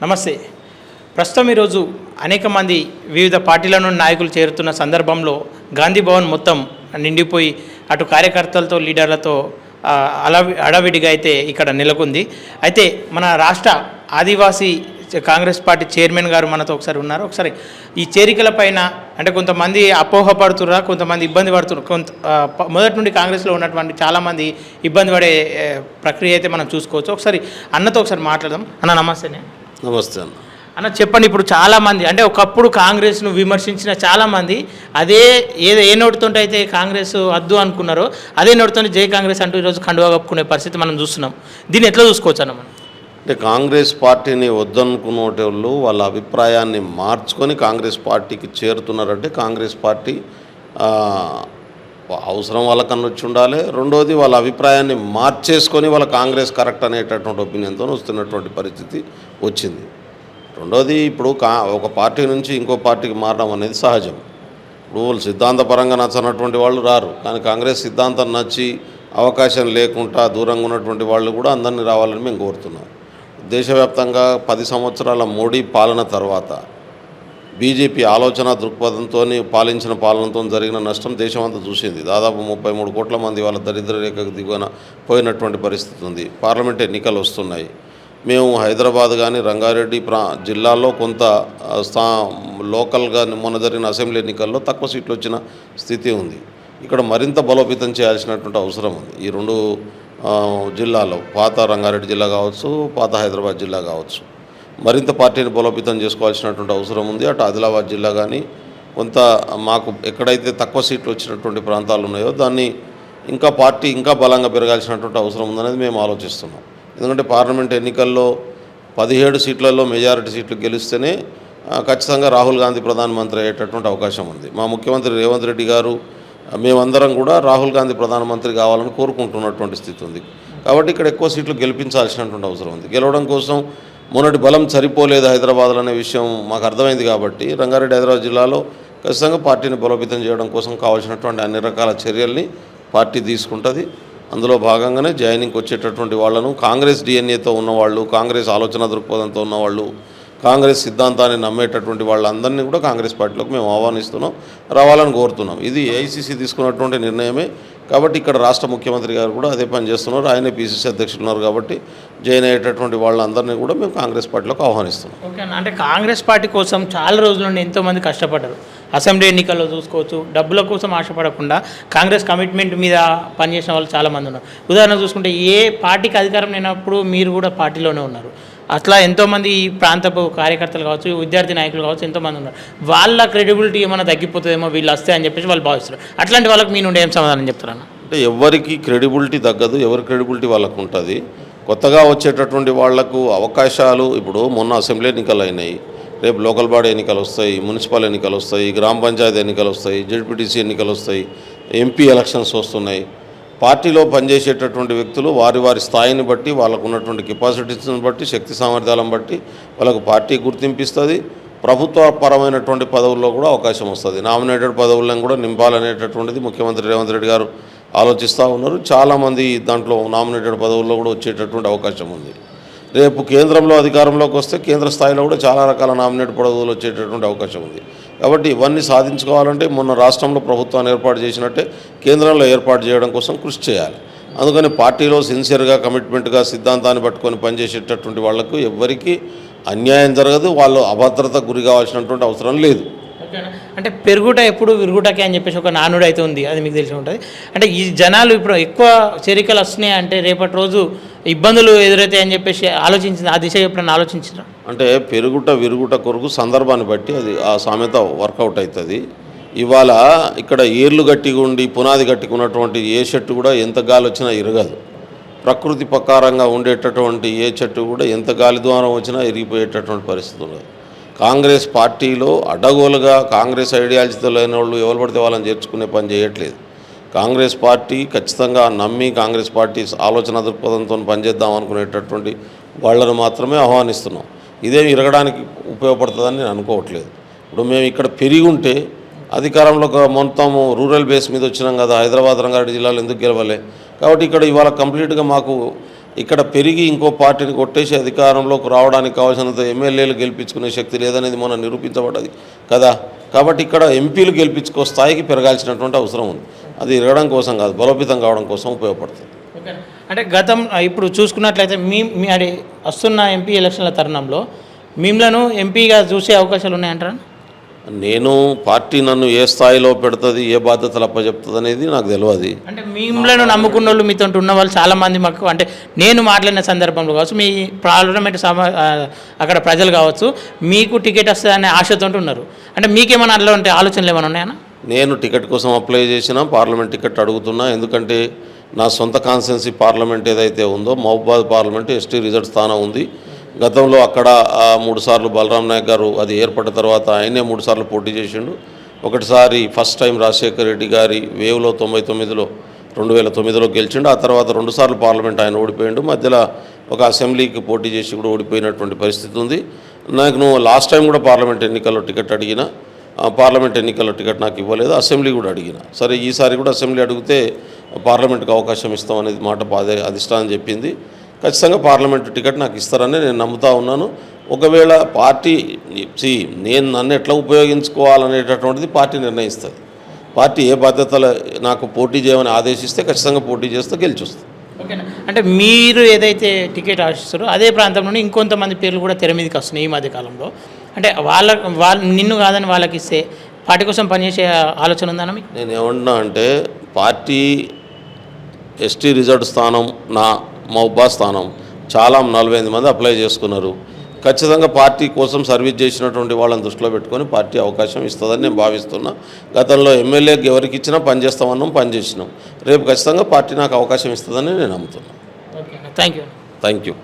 నమస్తే. ప్రస్తుతం ఈరోజు అనేక మంది వివిధ పార్టీల నుండి నాయకులు చేరుతున్న సందర్భంలో గాంధీ భవన్ మొత్తం నిండిపోయి అటు కార్యకర్తలతో లీడర్లతో అడవిడిగా అయితే ఇక్కడ నెలకొంది. అయితే మన రాష్ట్ర ఆదివాసీ కాంగ్రెస్ పార్టీ చైర్మన్ గారు మనతో ఒకసారి ఉన్నారు. ఒకసారి ఈ చేరికల పైన అంటే కొంతమంది అపోహపడుతుర్రా, కొంతమంది ఇబ్బంది పడుతున్నారు. మొదటి నుండి కాంగ్రెస్లో ఉన్నటువంటి చాలామంది ఇబ్బంది పడే ప్రక్రియ అయితే మనం చూసుకోవచ్చు. ఒకసారి అన్నతో ఒకసారి మాట్లాడదాం. అన్న నమస్తేనే. నమస్తే అన్న చెప్పండి. ఇప్పుడు చాలామంది అంటే ఒకప్పుడు కాంగ్రెస్ను విమర్శించిన చాలామంది ఏ నోటితోటి అయితే కాంగ్రెస్ వద్దు అనుకున్నారో అదే నోటితో జై కాంగ్రెస్ అంటూ ఈరోజు కండువా కప్పుకునే పరిస్థితి మనం చూస్తున్నాం. దీన్ని ఎట్లా చూసుకోవచ్చు అన్న మనం? అంటే కాంగ్రెస్ పార్టీని వద్దనుకునేటోళ్ళు వాళ్ళ అభిప్రాయాన్ని మార్చుకొని కాంగ్రెస్ పార్టీకి చేరుతున్నారంటే కాంగ్రెస్ పార్టీ అవసరం వాళ్ళకన్నా వచ్చి ఉండాలి. రెండోది వాళ్ళ అభిప్రాయాన్ని మార్చేసుకొని వాళ్ళ కాంగ్రెస్ కరెక్ట్ అనేటటువంటి ఒపీనియన్తో వస్తున్నటువంటి పరిస్థితి వచ్చింది. రెండోది ఇప్పుడు ఒక పార్టీ నుంచి ఇంకో పార్టీకి మారడం అనేది సహజం. ఇప్పుడు వాళ్ళు సిద్ధాంతపరంగా నచ్చనటువంటి వాళ్ళు రారు, కానీ కాంగ్రెస్ సిద్ధాంతం నచ్చి అవకాశం లేకుండా దూరంగా ఉన్నటువంటి వాళ్ళు కూడా అందరినీ రావాలని మేము కోరుతున్నాం. దేశవ్యాప్తంగా 10 సంవత్సరాల మోడీ పాలన తర్వాత బీజేపీ ఆలోచన దృక్పథంతో పాలించిన పాలనతో జరిగిన నష్టం దేశమంతా చూసింది. దాదాపు 33 కోట్ల మంది వాళ్ళ దరిద్ర రేఖకు దిగువన పోయినటువంటి పరిస్థితి ఉంది. పార్లమెంట్ ఎన్నికలు వస్తున్నాయి. మేము హైదరాబాద్ కానీ రంగారెడ్డి జిల్లాలో కొంత లోకల్గా మొన్న జరిగిన అసెంబ్లీ ఎన్నికల్లో తక్కువ సీట్లు వచ్చిన స్థితి ఉంది. ఇక్కడ మరింత బలోపేతం చేయాల్సినటువంటి అవసరం ఉంది. ఈ 2 జిల్లాలో, పాత రంగారెడ్డి జిల్లా కావచ్చు, పాత హైదరాబాద్ జిల్లా కావచ్చు, మరింత పార్టీని బలోపేతం చేసుకోవాల్సినటువంటి అవసరం ఉంది. అటు ఆదిలాబాద్ జిల్లా కానీ కొంత మాకు ఎక్కడైతే తక్కువ సీట్లు వచ్చినటువంటి ప్రాంతాలు ఉన్నాయో దాన్ని పార్టీ ఇంకా బలంగా పెరగాల్సినటువంటి అవసరం ఉందనేది మేము ఆలోచిస్తున్నాం. ఎందుకంటే పార్లమెంట్ ఎన్నికల్లో 17 సీట్లలో మెజారిటీ సీట్లు గెలిస్తేనే ఖచ్చితంగా రాహుల్ గాంధీ ప్రధానమంత్రి అయ్యేటటువంటి అవకాశం ఉంది. మా ముఖ్యమంత్రి రేవంత్ రెడ్డి గారు మేమందరం కూడా రాహుల్ గాంధీ ప్రధానమంత్రి కావాలని కోరుకుంటున్నటువంటి స్థితి ఉంది. కాబట్టి ఇక్కడ ఎక్కువ సీట్లు గెలిపించాల్సినటువంటి అవసరం ఉంది. గెలవడం కోసం మొన్నటి బలం సరిపోలేదు హైదరాబాద్లో అనే విషయం మాకు అర్థమైంది. కాబట్టి రంగారెడ్డి హైదరాబాద్ జిల్లాలో ఖచ్చితంగా పార్టీని బలోపేతం చేయడం కోసం కావాల్సినటువంటి అన్ని రకాల చర్యల్ని పార్టీ తీసుకుంటుంది. అందులో భాగంగానే జాయినింగ్కి వచ్చేటటువంటి వాళ్ళను కాంగ్రెస్ డిఎన్ఏతో ఉన్నవాళ్ళు, కాంగ్రెస్ ఆలోచన దృక్పథంతో ఉన్నవాళ్ళు, కాంగ్రెస్ సిద్ధాంతాన్ని నమ్మేటటువంటి వాళ్ళందరినీ కూడా కాంగ్రెస్ పార్టీలోకి మేము ఆహ్వానిస్తున్నాం, రావాలని కోరుతున్నాం. ఇది ఏఐసిసి తీసుకున్నటువంటి నిర్ణయమే. కాబట్టి ఇక్కడ రాష్ట్ర ముఖ్యమంత్రి గారు కూడా అదే పని చేస్తున్నారు. ఆయనే పిసిసి అధ్యక్షులు ఉన్నారు. కాబట్టి జాయిన్ అయ్యేటటువంటి వాళ్ళందరినీ కూడా మేము కాంగ్రెస్ పార్టీలోకి ఆహ్వానిస్తున్నాం. ఓకే అన్న. అంటే కాంగ్రెస్ పార్టీ కోసం చాలా రోజుల నుండి ఎంతోమంది కష్టపడ్డారు. అసెంబ్లీ ఎన్నికల్లో చూసుకోవచ్చు, డబ్బుల కోసం ఆశపడకుండా కాంగ్రెస్ కమిట్మెంట్ మీద పనిచేసిన వాళ్ళు చాలామంది ఉన్నారు. ఉదాహరణ చూసుకుంటే ఏ పార్టీకి అధికారం లేనప్పుడు మీరు కూడా పార్టీలోనే ఉన్నారు. అట్లా ఎంతోమంది ఈ ప్రాంతపు కార్యకర్తలు కావచ్చు, విద్యార్థి నాయకులు కావచ్చు, ఎంతోమంది ఉన్నారు. వాళ్ళ క్రెడిబిలిటీ ఏమైనా తగ్గిపోతుందేమో వీళ్ళు వస్తే అని చెప్పేసి వాళ్ళు భావిస్తారు. అట్లాంటి వాళ్ళకి మీ నుండి ఏం సమాధానం చెప్తారన్న? అంటే ఎవరికి క్రెడిబిలిటీ తగ్గదు, ఎవరి క్రెడిబిలిటీ వాళ్ళకు ఉంటుంది. కొత్తగా వచ్చేటటువంటి వాళ్లకు అవకాశాలు ఇప్పుడు మొన్న అసెంబ్లీ ఎన్నికలు అయినాయి, రేపు లోకల్ బాడీ ఎన్నికలు వస్తాయి, మున్సిపల్ ఎన్నికలు వస్తాయి, గ్రామ పంచాయతీ ఎన్నికలు వస్తాయి, జెడ్పీటీసీ ఎన్నికలు వస్తాయి, ఎంపీ ఎలక్షన్స్ వస్తున్నాయి. పార్టీలో పనిచేసేటటువంటి వ్యక్తులు వారి వారి స్థాయిని బట్టి, వాళ్ళకు ఉన్నటువంటి కెపాసిటీస్ని బట్టి, శక్తి సామర్థ్యాలను బట్టి వాళ్ళకు పార్టీ గుర్తింపిస్తుంది. ప్రభుత్వపరమైనటువంటి పదవుల్లో కూడా అవకాశం వస్తుంది. నామినేటెడ్ పదవులను కూడా నింపాలనేటటువంటిది ముఖ్యమంత్రి రేవంత్ రెడ్డి గారు ఆలోచిస్తూ ఉన్నారు. చాలామంది దాంట్లో నామినేటెడ్ పదవుల్లో కూడా వచ్చేటటువంటి అవకాశం ఉంది. రేపు కేంద్రంలో అధికారంలోకి వస్తే కేంద్ర స్థాయిలో కూడా చాలా రకాల నామినేటెడ్ పదవులు వచ్చేటటువంటి అవకాశం ఉంది. కాబట్టి ఇవన్నీ సాధించుకోవాలంటే మొన్న రాష్ట్రంలో ప్రభుత్వాన్ని ఏర్పాటు చేసినట్టే కేంద్రంలో ఏర్పాటు చేయడం కోసం కృషి చేయాలి. అందుకని పార్టీలో సిన్సియర్గా, కమిట్మెంట్గా, సిద్ధాంతాన్ని పట్టుకొని పనిచేసేటటువంటి వాళ్లకు ఎవ్వరికీ అన్యాయం జరగదు, వాళ్ళు అభద్రతకు గురి కావాల్సినటువంటి అవసరం లేదు. అంటే పెరుగుట ఎప్పుడు విరుగుటకే అని చెప్పేసి ఒక నానుడు అయితే ఉంది, అది మీకు తెలిసి ఉంటుంది. అంటే ఈ జనాలు ఇప్పుడు ఎక్కువ చేరికలు వస్తున్నాయి అంటే రేపటి రోజు ఇబ్బందులు ఎదురైతాయి అని చెప్పేసి ఆలోచించింది, ఆ దిశ ఎప్పుడన్నా ఆలోచించారా? అంటే పెరుగుట విరుగుట కొరకు సందర్భాన్ని బట్టి అది ఆ సామెత వర్కౌట్ అవుతుంది. ఇవాళ ఇక్కడ ఏర్లు గట్టిగా ఉండి పునాది గట్టిగా ఉన్నటువంటి ఏ చెట్టు కూడా ఎంత గాలి వచ్చినా ఇరగదు. ప్రకృతి ప్రకారంగా ఉండేటటువంటి ఏ చెట్టు కూడా ఎంత గాలి ద్వారం వచ్చినా ఇరిగిపోయేటటువంటి పరిస్థితి ఉండదు. కాంగ్రెస్ పార్టీలో అడ్డగోలుగా కాంగ్రెస్ ఐడియాలజీతో లేని వాళ్ళు ఎవరు పడితే వాళ్ళని చేర్చుకునే పని చేయట్లేదు. కాంగ్రెస్ పార్టీ ఖచ్చితంగా నమ్మి కాంగ్రెస్ పార్టీ ఆలోచన దృక్పథంతో పనిచేద్దాం అనుకునేటటువంటి వాళ్ళను మాత్రమే ఆహ్వానిస్తున్నాం. ఇదేమి ఇరగడానికి ఉపయోగపడుతుందని నేను అనుకోవట్లేదు. ఇప్పుడు మేము ఇక్కడ పెరిగి ఉంటే అధికారంలో మొత్తం రూరల్ బేస్ మీద వచ్చినాం కదా, హైదరాబాద్ రంగారెడ్డి జిల్లాలో ఎందుకు గెలవలే? కాబట్టి ఇక్కడ ఇవాళ కంప్లీట్గా మాకు ఇక్కడ పెరిగి ఇంకో పార్టీని కొట్టేసి అధికారంలోకి రావడానికి కావాల్సినంత ఎమ్మెల్యేలు గెలిపించుకునే శక్తి లేదనేది మొన్న నిరూపించబడ్డది కదా. కాబట్టి ఇక్కడ ఎంపీలు గెలిపించుకో స్థాయికి పెరగాల్సినటువంటి అవసరం ఉంది. అది ఎరగడం కోసం కాదు, బలోపేతం కావడం కోసం ఉపయోగపడుతుంది. ఓకే. అంటే ఇప్పుడు చూసుకున్నట్లయితే మీ అది వస్తున్న ఎంపీ ఎలక్షన్ల తరుణంలో మిమ్మల్ని ఎంపీగా చూసే అవకాశాలు ఉన్నాయంటారా? నేను పార్టీ నన్ను ఏ స్థాయిలో పెడుతుంది, ఏ బాధ్యతలు అప్పచెప్తుంది అనేది నాకు తెలియదు. అంటే మిమ్మల్ని నమ్ముకున్న వాళ్ళు మీతో ఉన్న వాళ్ళు చాలామంది మాకు అంటే నేను మాట్లాడిన సందర్భంలో కావచ్చు, మీ పార్లమెంట్ అక్కడ ప్రజలు కావచ్చు, మీకు టికెట్ వస్తుందనే ఆశతో ఉన్నారు. అంటే మీకేమైనా అందులో ఉంటే ఆలోచనలు ఏమైనా ఉన్నాయన్నా? నేను టికెట్ కోసం అప్లై చేసినా, పార్లమెంట్ టికెట్ అడుగుతున్నా. ఎందుకంటే నా సొంత కాన్స్టిట్యున్సీ పార్లమెంట్ ఏదైతే ఉందో మహబూబాబాద్ పార్లమెంట్ ఎస్టీ రిజర్వ్ స్థానం ఉంది. గతంలో అక్కడ 3 సార్లు బలరాం నాయక్ గారు అది ఏర్పడిన తర్వాత ఆయనే 3 సార్లు పోటీ చేసిండు. ఒకటిసారి ఫస్ట్ టైం రాజశేఖర్ రెడ్డి గారి వేవ్లో 2009లో గెలిచిండు. ఆ తర్వాత 2 సార్లు పార్లమెంట్ ఆయన ఓడిపోయిండు. మధ్యలో ఒక అసెంబ్లీకి పోటీ చేసి కూడా ఓడిపోయినటువంటి పరిస్థితి ఉంది. నాకు లాస్ట్ టైం కూడా పార్లమెంట్ ఎన్నికల్లో టికెట్ అడిగిన, పార్లమెంట్ ఎన్నికల్లో టికెట్ నాకు ఇవ్వలేదు. అసెంబ్లీ కూడా అడిగిన. సరే ఈసారి కూడా అసెంబ్లీ అడిగితే పార్లమెంట్కి అవకాశం ఇస్తామనేది మాట అధిష్టానం చెప్పింది. ఖచ్చితంగా పార్లమెంటు టికెట్ నాకు ఇస్తారని నేను నమ్ముతా ఉన్నాను. ఒకవేళ పార్టీ నన్ను ఎట్లా ఉపయోగించుకోవాలనేటటువంటిది పార్టీ నిర్ణయిస్తుంది. పార్టీ ఏ బాధ్యతలు నాకు పోటీ చేయమని ఆదేశిస్తే ఖచ్చితంగా పోటీ చేస్తే గెలిచొస్తుంది. ఓకేనా. అంటే మీరు ఏదైతే టికెట్ ఆశిస్తారో అదే ప్రాంతంలోనే ఇంకొంతమంది పేర్లు కూడా తెర మీదకి వస్తున్నాయి ఈ మధ్య కాలంలో. అంటే వాళ్ళు నిన్ను కాదని వాళ్ళకి ఇస్తే పార్టీ కోసం పనిచేసే ఆలోచన ఉందన్న మీకు? నేను ఏమంటున్నా అంటే పార్టీ ఎస్టీ రిజర్వ్డ్ స్థానం నా మహబూబాబాద్ స్థానం చాలా 45 మంది అప్లై చేసుకున్నారు. ఖచ్చితంగా పార్టీ కోసం సర్వీస్ చేసినటువంటి వాళ్ళని దృష్టిలో పెట్టుకొని పార్టీ అవకాశం ఇస్తుందని నేను భావిస్తున్నా. గతంలో ఎమ్మెల్యేకి ఎవరికి ఇచ్చినా పనిచేస్తామన్నాం, పనిచేసినాం. రేపు ఖచ్చితంగా పార్టీ నాకు అవకాశం ఇస్తుందని నేను నమ్ముతున్నాను. Okay, thank you. Thank you.